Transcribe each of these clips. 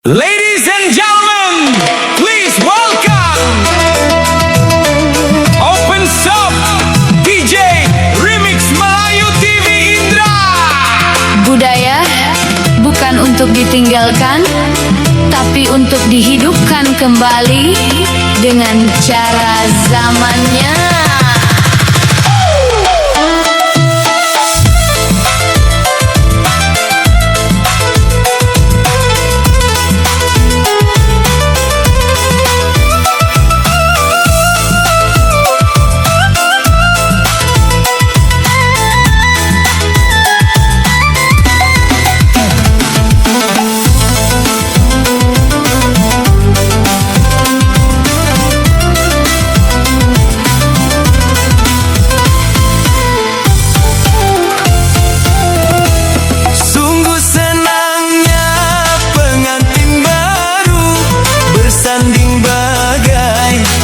Ladies and gentlemen, please welcome Open Shop DJ Remix Melayu TV Indra. Budaya bukan untuk ditinggalkan, tapi untuk dihidupkan kembali dengan cara zamannya.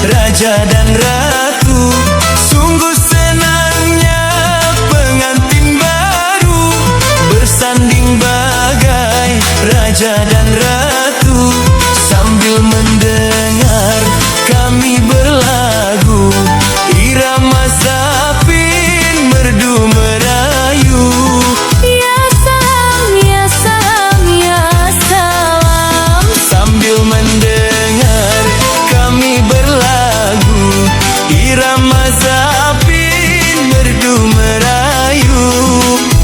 Raja dan ratu, sungguh senangnya pengantin baru bersanding bagai raja dan ratu. Sambil mendengar kami berlagu, irama zapin merdu merayu. Ya salam, ya salam, ya salam. Sambil mendengar kami berlagu, irama zapin merdu merayu.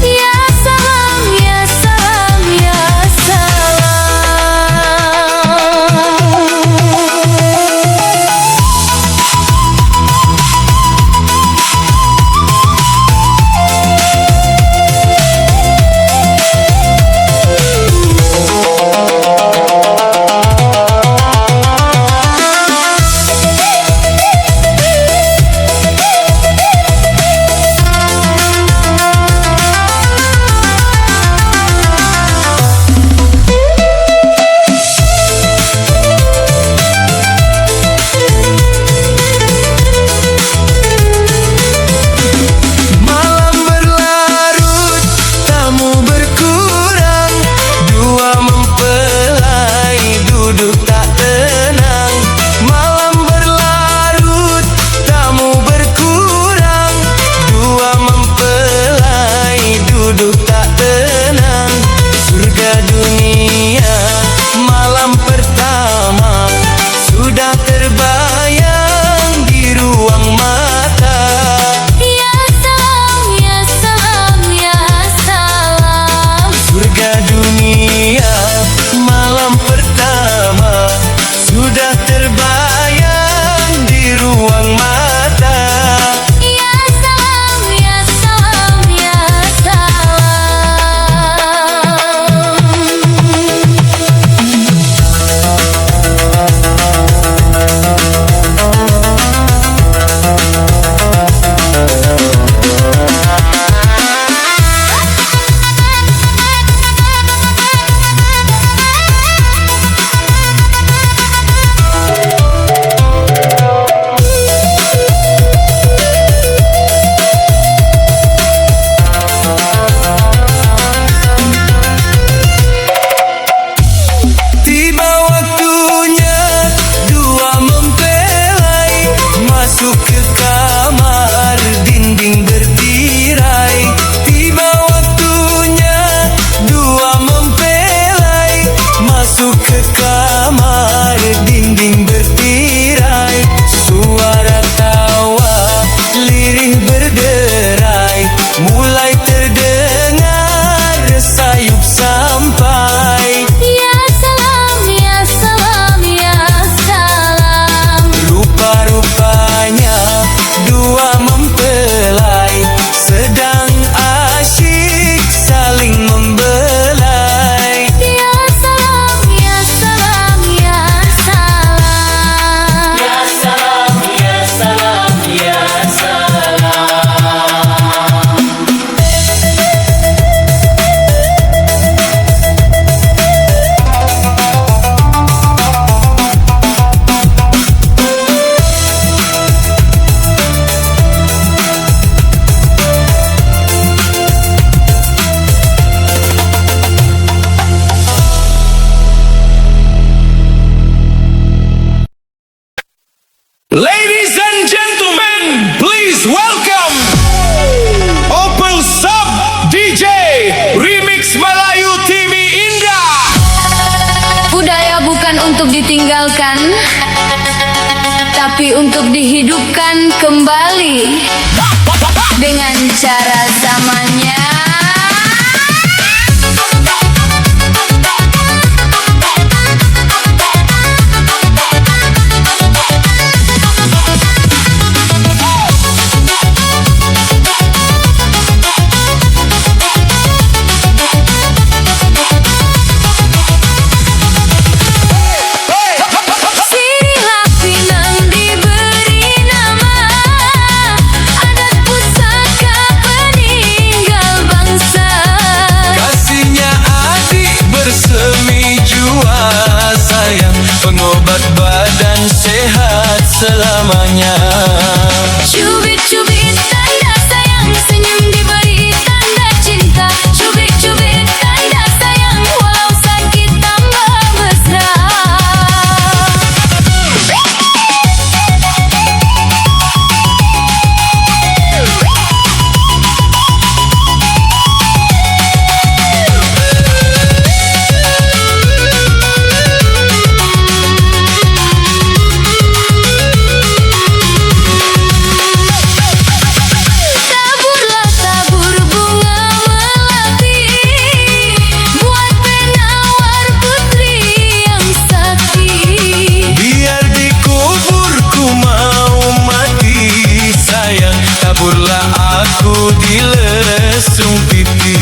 Ya salam, ya salam, ya salam. Ya salam, ya bukan untuk ditinggalkan, tapi untuk dihidupkan kembali dengan cara zamannya. Sinilah Pinang diberi nama adat pusaka peninggal bangsa. Kasihnya adik bersemi jua sayang, pengobat badan sehat selamanya. Cubit-cubit tanda sayang, senyum diberi tanda cinta. Cubit-cubit tanda sayang, walau sakit tambah mesra. Taburlah tabur bunga melati buat penawar putri yang sakti. Biar dikuburku mau mati sayang, taburlah aku di lesung pipi.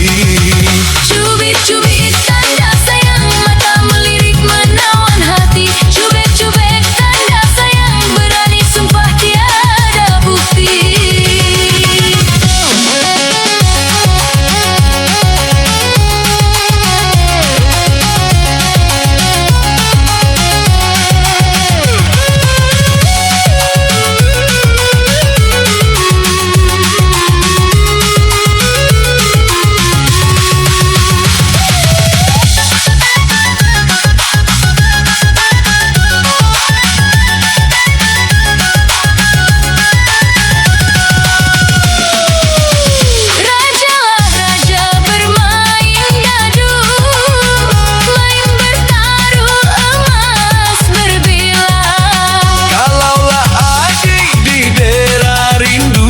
Cubit-cubit tanda sayang, mata melirik menawan hati. Cubit-cubit tanda sayang, berani sumpah tiada bukti. Rajalah raja bermain dadu, main bertaruh emas berbilang. Kalaulah adik didera rindu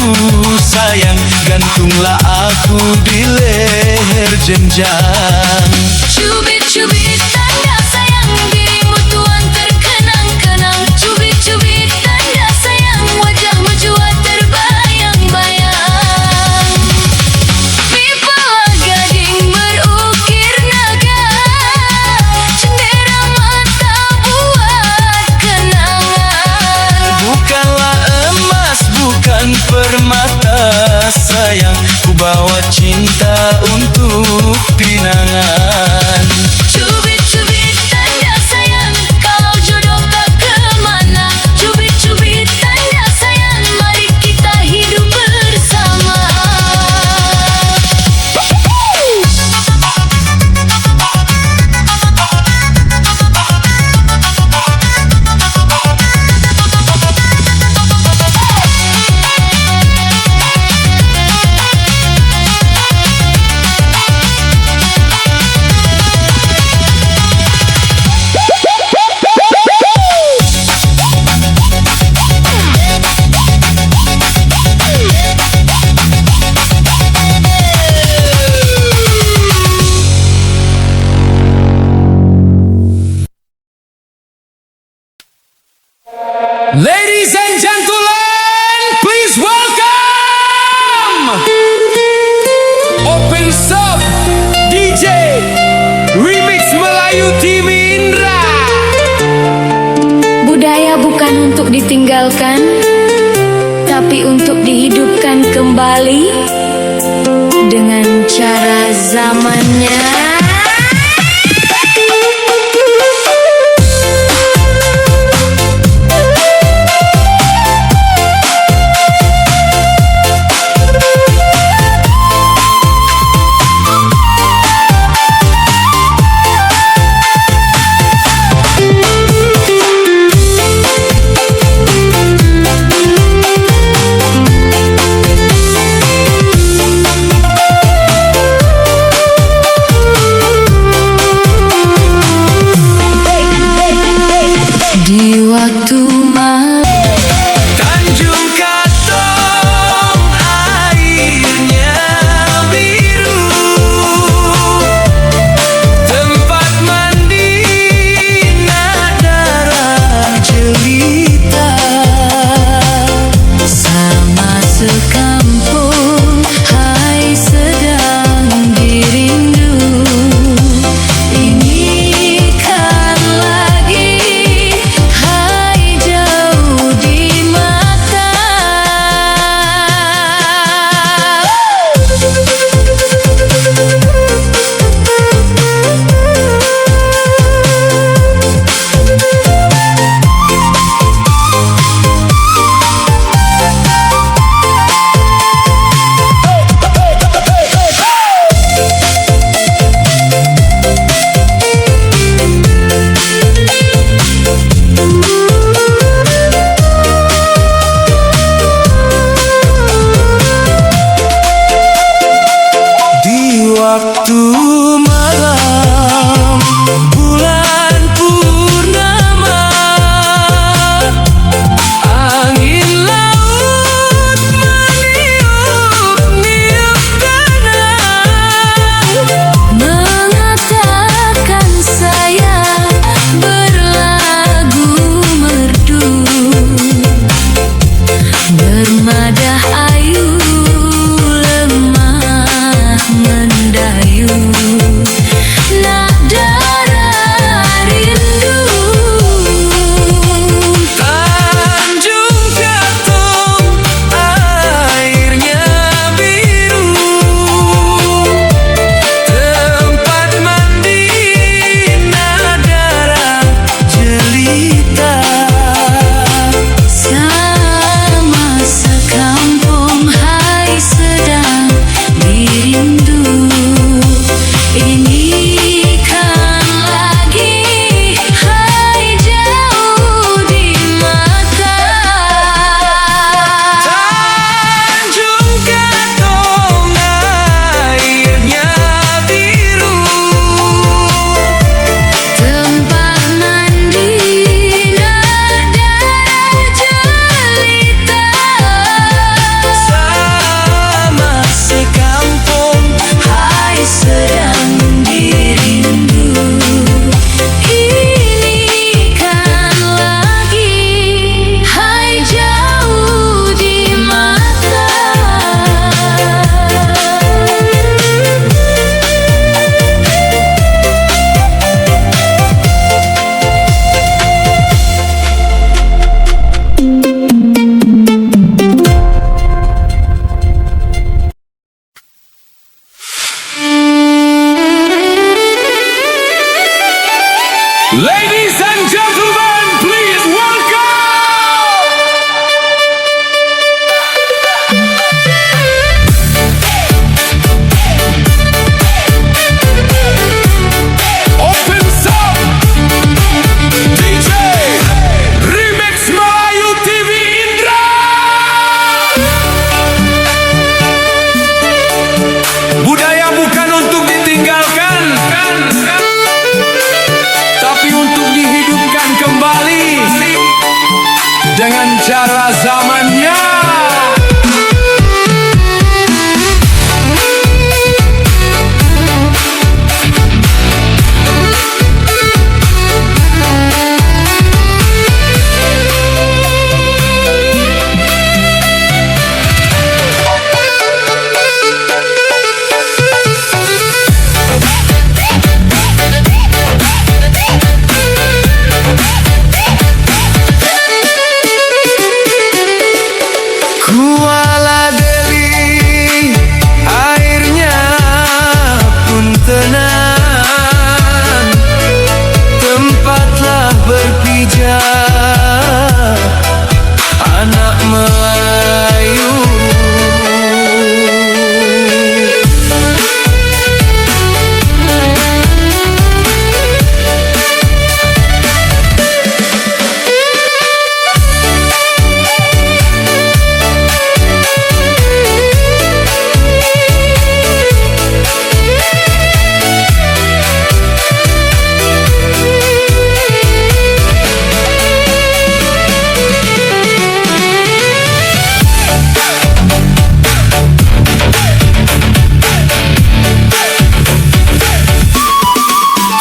sayang, gantunglah aku di leher jenjang. Cubit-cubit tanda sayang, dirimu tuan terkenang-kenang. Cubit-cubit tanda sayang, wajahmu jua terbayang-bayang. Pipalah gading berukir naga, cendera mata buat kenangan. Bukanlah emas, bukan permata sayang, ku bawa cinta untuk pinangan. Cubit-cubit tanda sayang, kalau jodoh tak kemana. Cubit-cubit tanda sayang, mari kita hidup bersama. Ladies and gentlemen, please welcome Open Sub DJ Remix Melayu TV Indra. Budaya bukan untuk ditinggalkan, tapi untuk dihidupkan kembali dengan cara zamannya. Ladies and gentlemen, please welcome Open Sound DJ Remix Melayu TV Indra. Budaya bukan untuk ditinggalkan, tapi untuk dihidupkan kembali dengan cara zamannya. Kuala Deli, airnya pun tenang, tempatlah berpijak anak Melayu.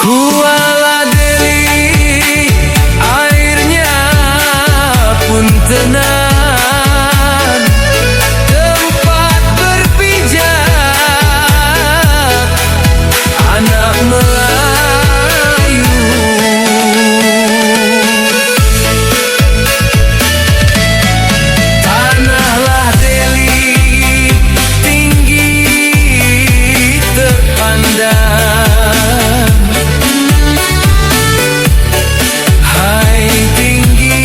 Kuala Deli, airnya pun tenang, tempat berpijak anak Melayu. Tanahlah Deli tinggi terpandang, hai tinggi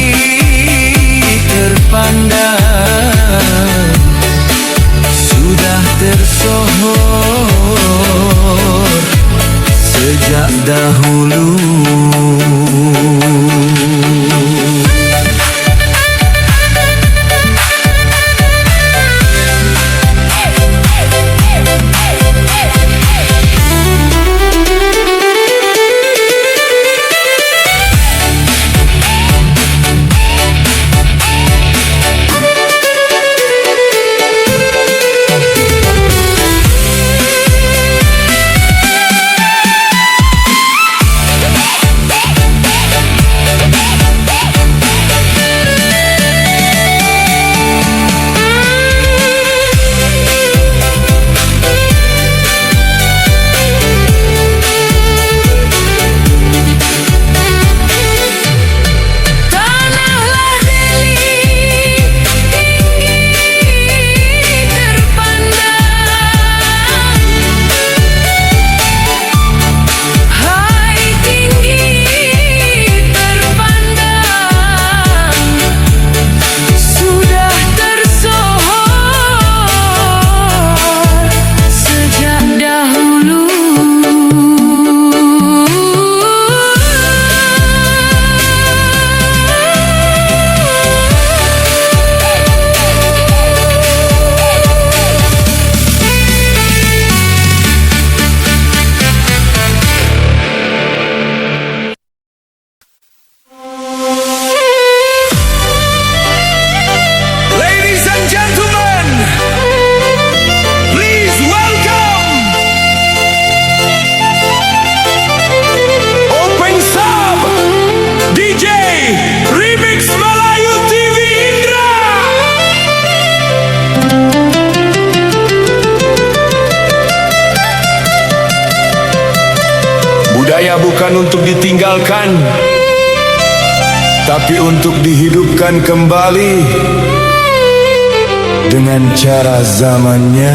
terpandang, sudah tersohor sejak dahulu. Tanahlah Deli tinggi terpandang, hai tinggi terpandang, sudah tersohor sejak dahulu. Ladies and gentlemen, please welcome Open Sub DJ Remix Melayu TV Indra. Budaya bukan untuk ditinggalkan, tapi untuk dihidupkan kembali dengan cara zamannya.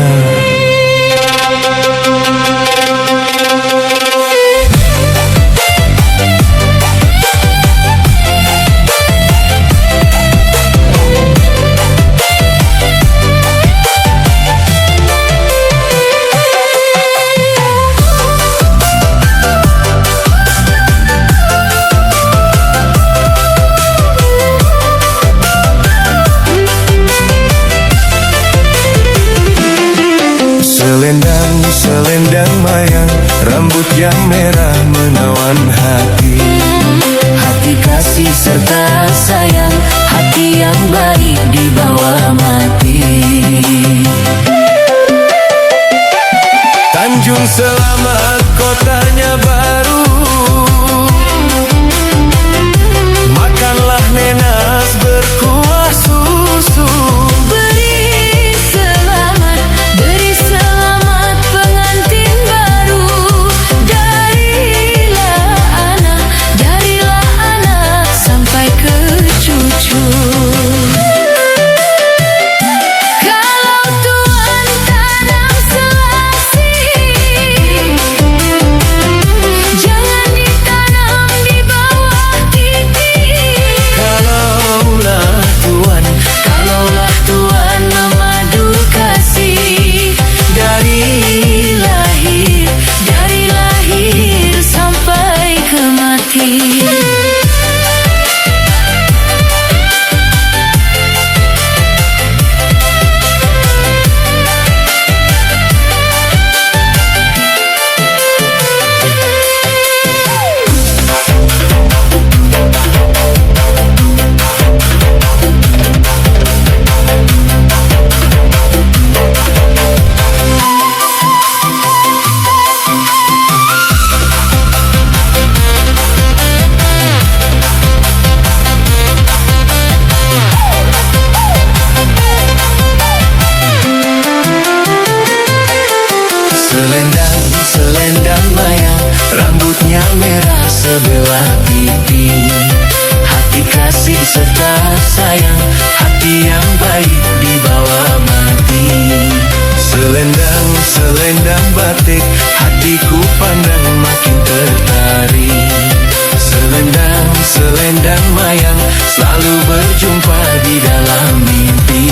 mayang selalu berjumpa di dalam mimpi.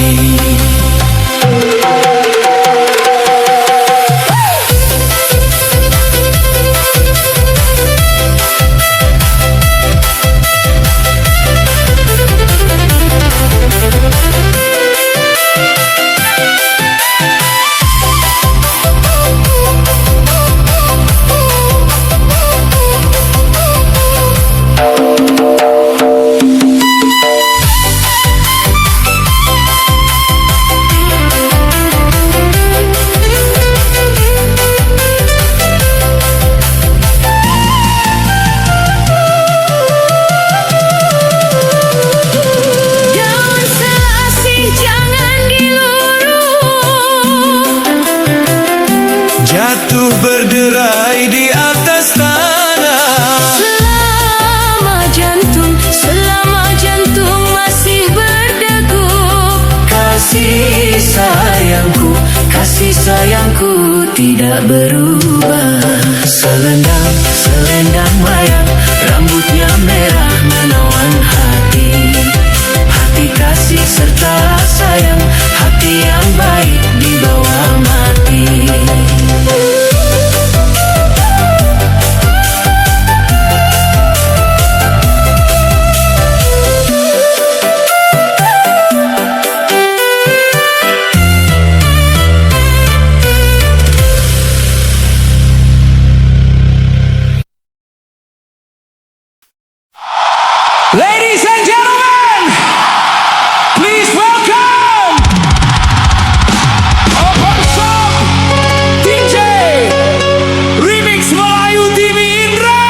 Daun selasih jangan diluru, Jatuh berderai di atas tanah. selama jantung masih berdegup. Kasih sayangku tidak berubah. Selendang mayang, rambutnya merah menawan hati. Hati kasih serta sayang, hati yang baik dibawa mati. Ladies and gentlemen, please welcome Open Song DJ Remix Melayu TV Indra.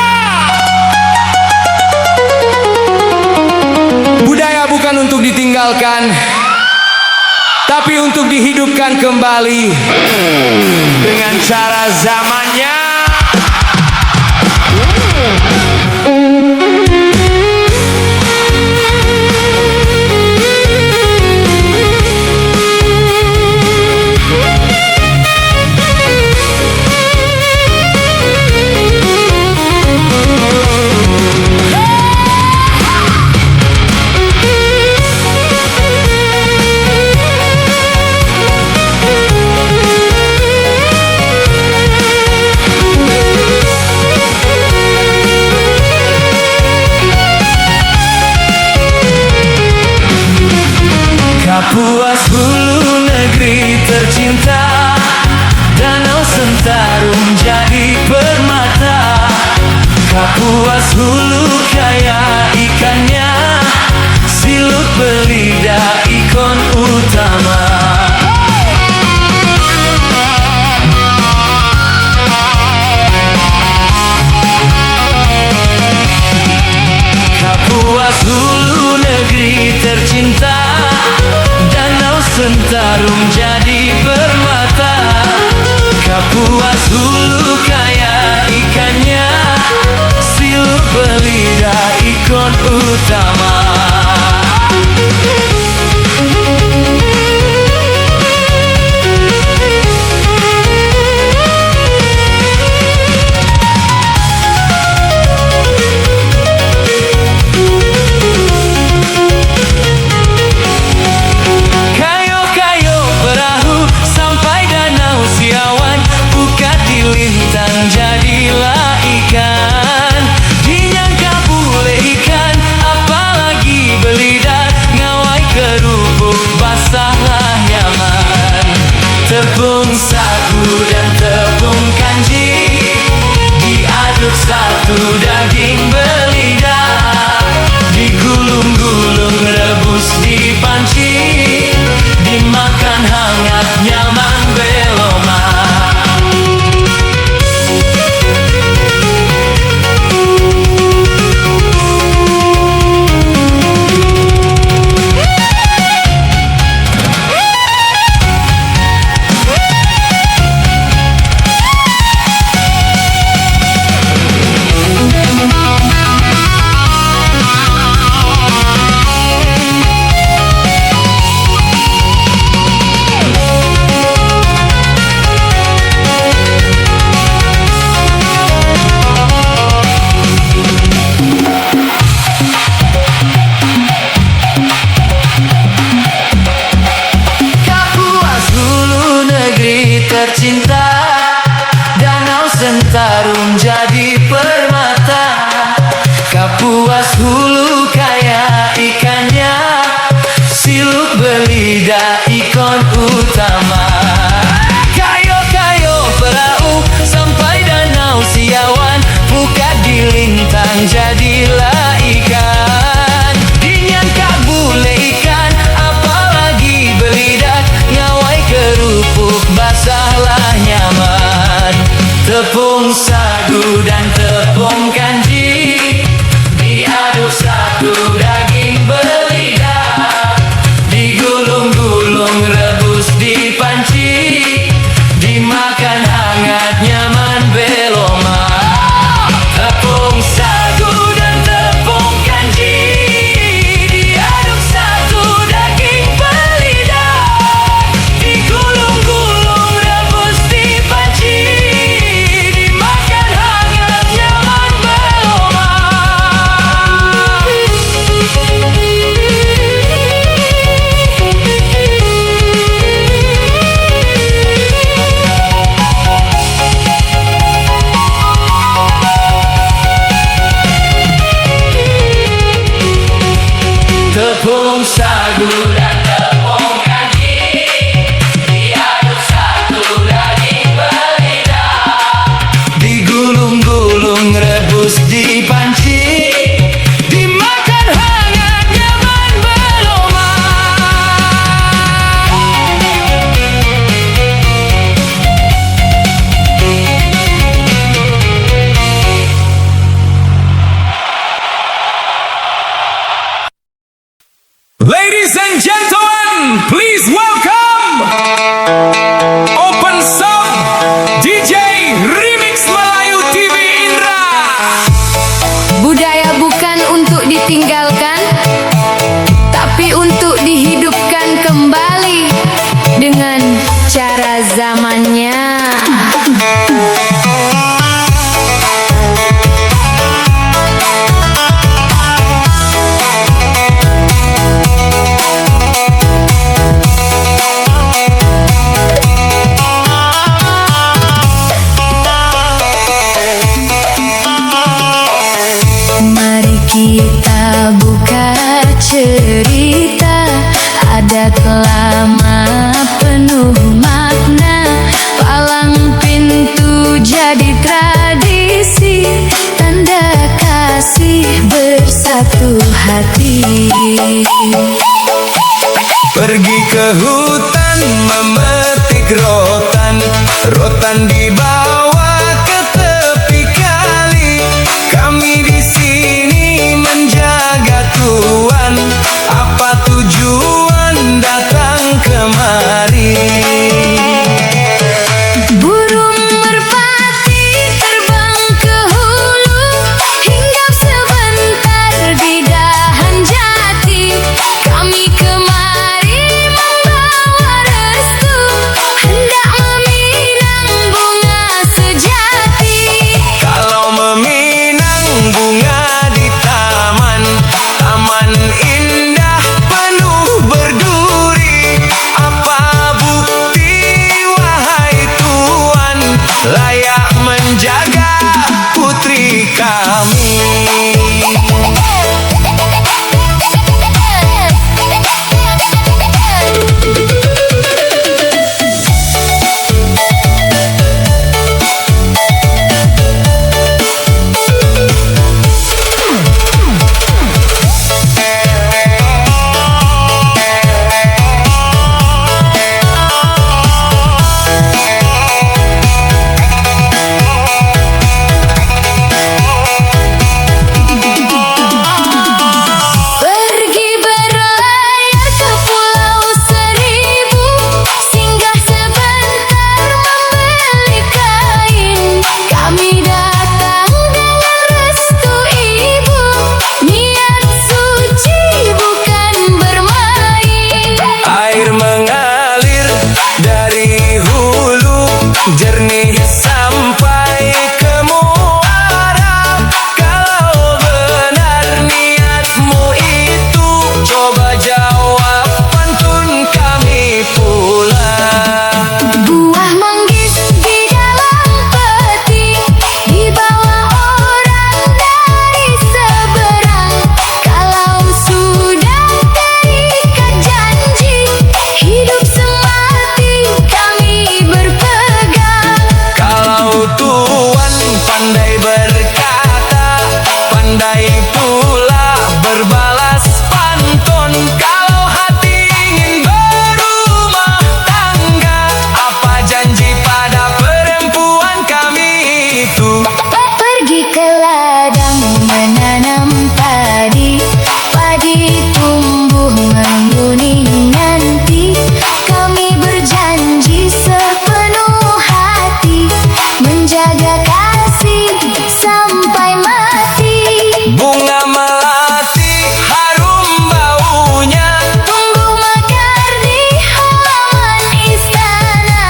Budaya bukan untuk ditinggalkan, tapi untuk dihidupkan kembali dengan cara zamannya. Kapuas hulu negeri tercinta, danau Sentarum jadi permata. Kapuas hulu kaya ikannya, Silut Belida ikon utama. Kapuas hulu negeri tercinta, danau Sentarum jadi permata. Kapuas hulu kaya ikannya, Silut Belida ikon utama. Kayo-kayo perahu sampai danau Siawan, buka dilintang jadilah ikan. Dinyangka bule ikan, apalagi luas hulu kayak ikannya, siluk belida ikon utama. Kayo-kayo perahu sampai danau Siawan, muka dilintang jadilah ikan. Dinyangka bule ikan, apalagi belida, ngawai kerupuk basahlah nyaman. Tepung sagu dan tepung kanji diaduk satu daging belida, digulung-gulung rebus di panci, dimakan hangat nyaman beloma. Tepung sagu dan tepung kanji diaduk satu daging belida, digulung-gulung rebus di panci, dimakan hangat nyaman beloma. Tepung sagu dan tepung kanji diaduk satu daging belida, digulung-gulung rebus di panci, dimakan hangat nyaman beloma. Ladies and gentlemen, please welcome Open Song DJ Remix Melayu TV Indra. Budaya bukan untuk ditinggalkan, tapi untuk dihidupkan kembali dengan cara zamannya. Mari kita buka cerita adat lama penuh makna, palang pintu jadi tradisi, tanda kasih bersatu hati. Pergi ke hutan memetik rotan, rotan dibawa ke tepi kali. Kami di sini menjaga tuan, apa tujuan datang kemari? Burung merpati terbang ke hulu, hinggap sebentar di dahan jati. Kami kemari membawa restu, hendak meminang bunga berbalas pantun. Kalau hati ingin berumah tangga, apa janji pada perempuan kami itu? Pergi ke ladang menanam padi, padi tumbuh menguning nanti. Kami berjanji sepenuh hati menjaga kasih sampai mati. Bunga melati harum baunya, Tumbuh mekar di halaman istana.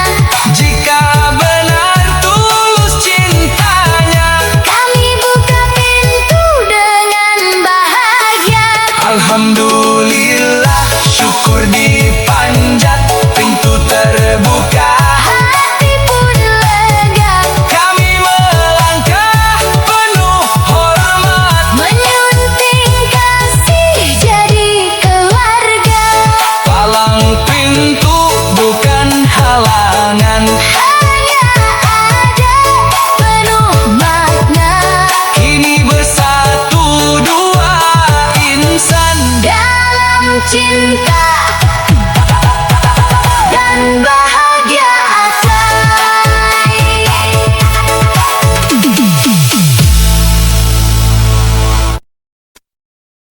jika benar tulus cintanya, Kami buka pintu dengan bahagia. alhamdulillah syukur dipanjat, pintu terbuka, Hati pun lega, kami melangkah penuh hormat. menyunting kasih jadi keluarga. Palang pintu bukan halangan, Hanya ada penuh makna kini bersatu dua insan. dalam cinta dan bahagia atai.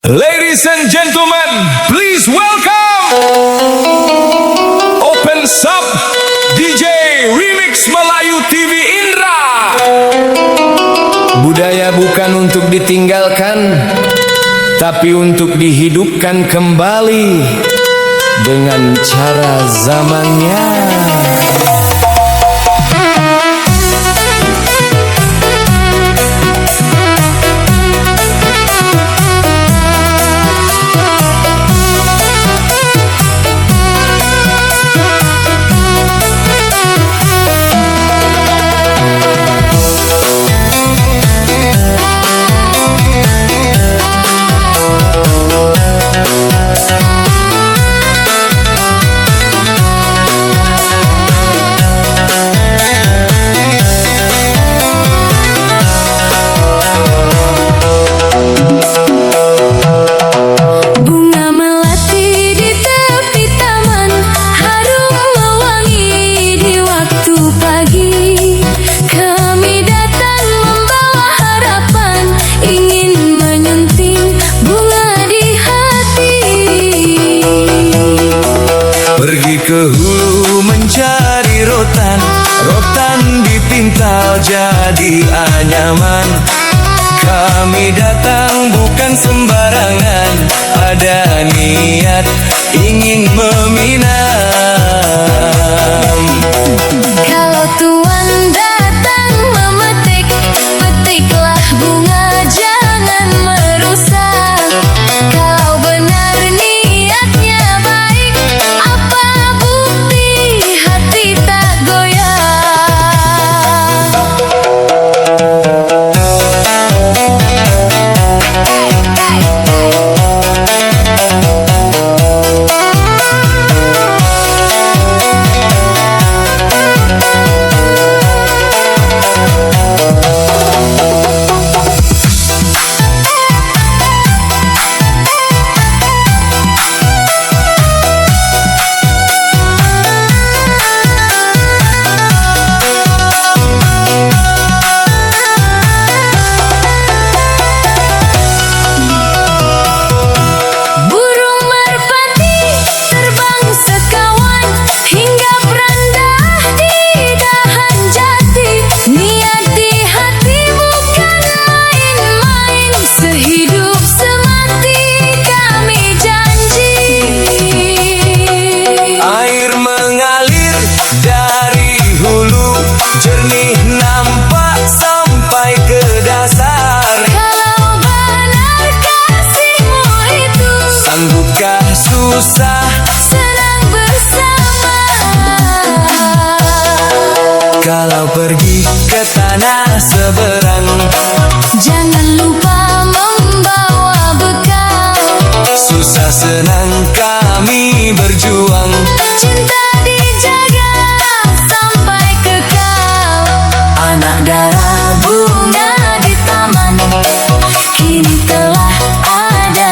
Ladies and gentlemen, please welcome Open Sub DJ Remix Melayu TV Indra. Budaya bukan untuk ditinggalkan, tapi untuk dihidupkan kembali dengan cara zamannya. Bunga melati di tepi taman, harum mewangi di waktu pagi. Kami datang membawa harapan, ingin menyunting bunga di hati. Pergi ke hulu mencari rotan, rotan dipintal jadi anyaman. Kami datang bukan sembarangan, ada niat ingin meminam. Kalau tuan datang memetik, petiklah bunga, jangan merusak. Kalau benar niatnya baik, apa bukti hati tak goyah? Burung merpati terbang sekawan hingga berandah di dahan jati. Niat di hati bukan main-main, sehidup semati kami janji. Air mengalir dari hulu, jernih nampak sampai ke dasar. Kalau benar kasihmu itu, Sanggupkah susah senang bersama. kalau pergi ke tanah seberang? Jangan lupa membawa bekal, Susah senang kami berjuang, cinta dijaga sampai kekal. Anak darah bunga di taman, kini telah ada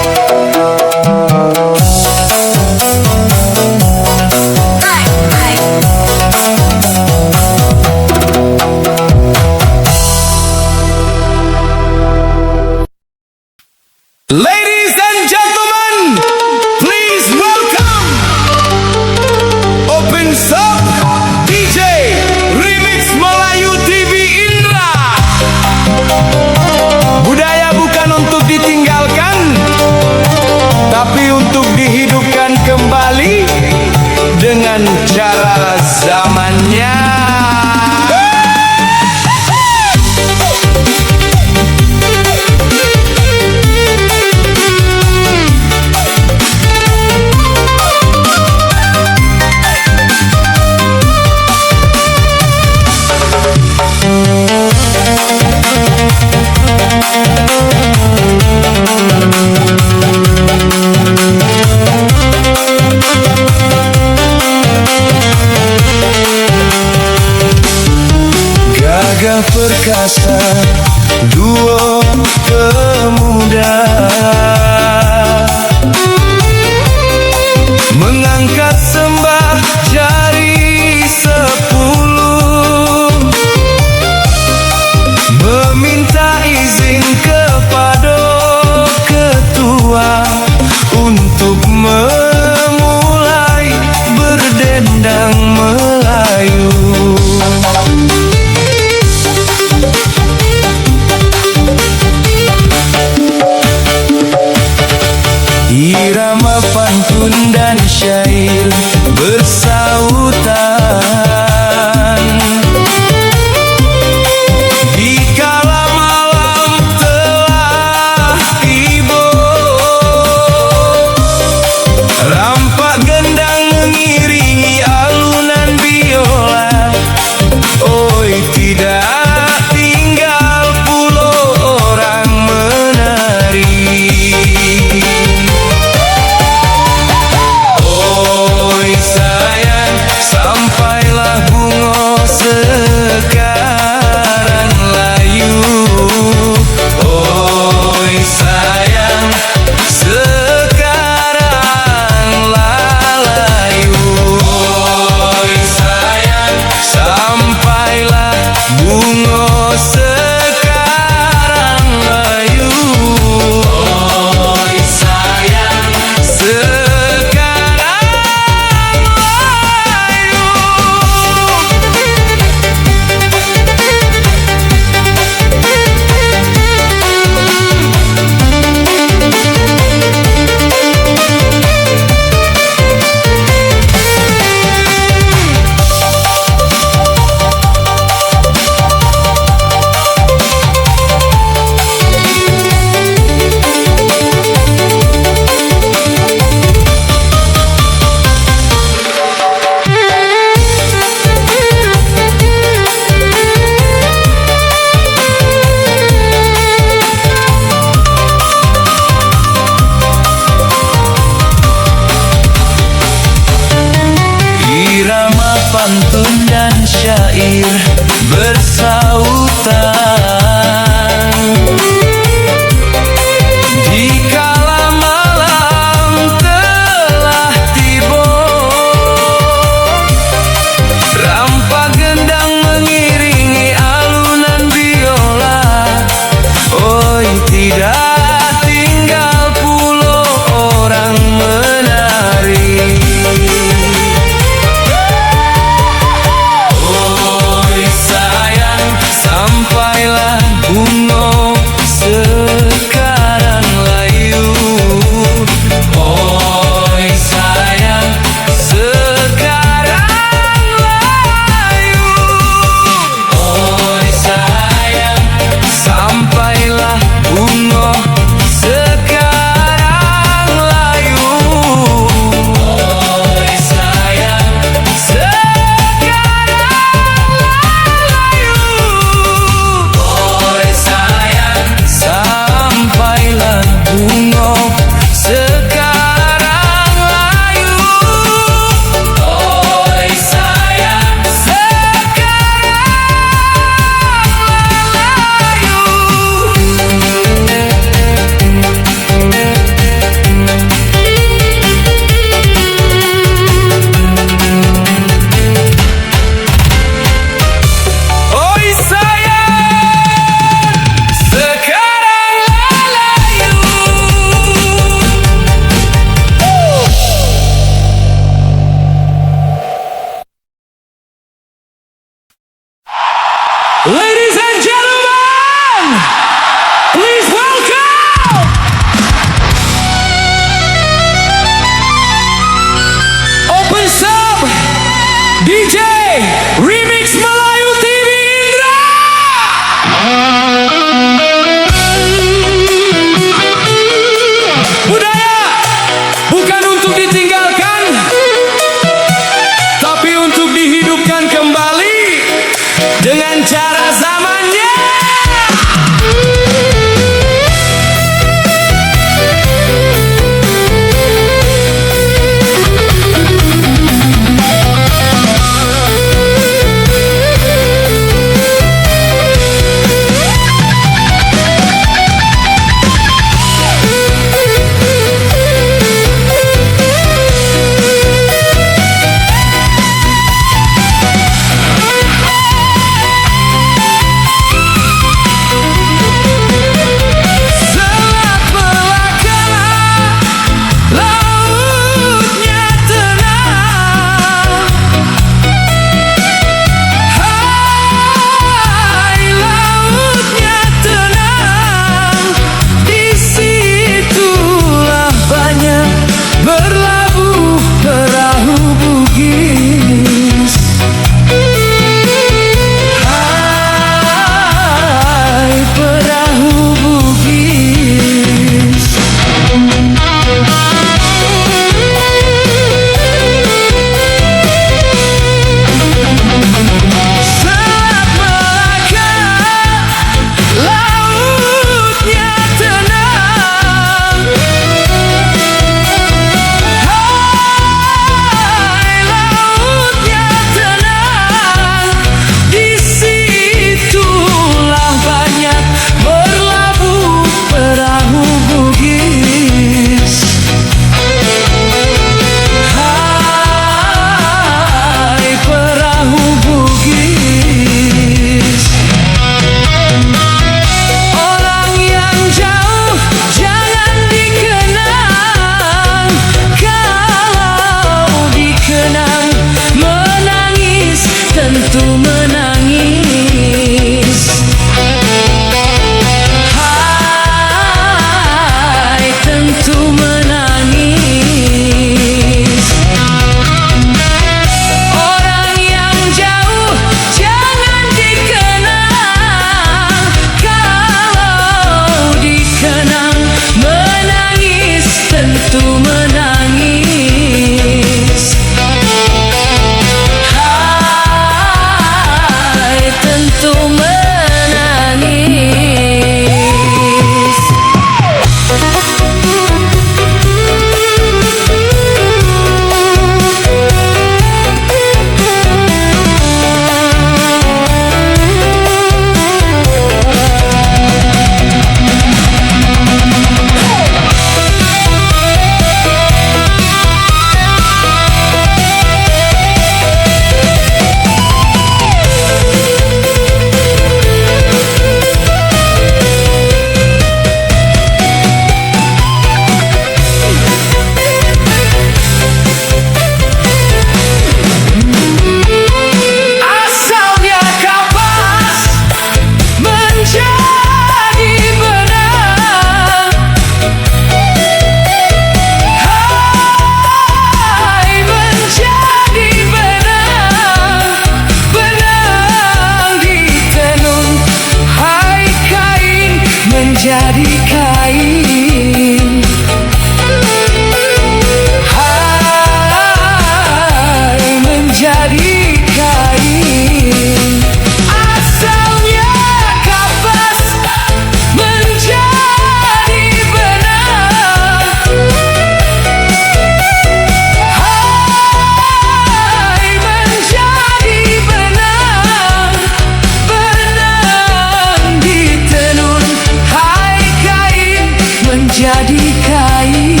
jadi kain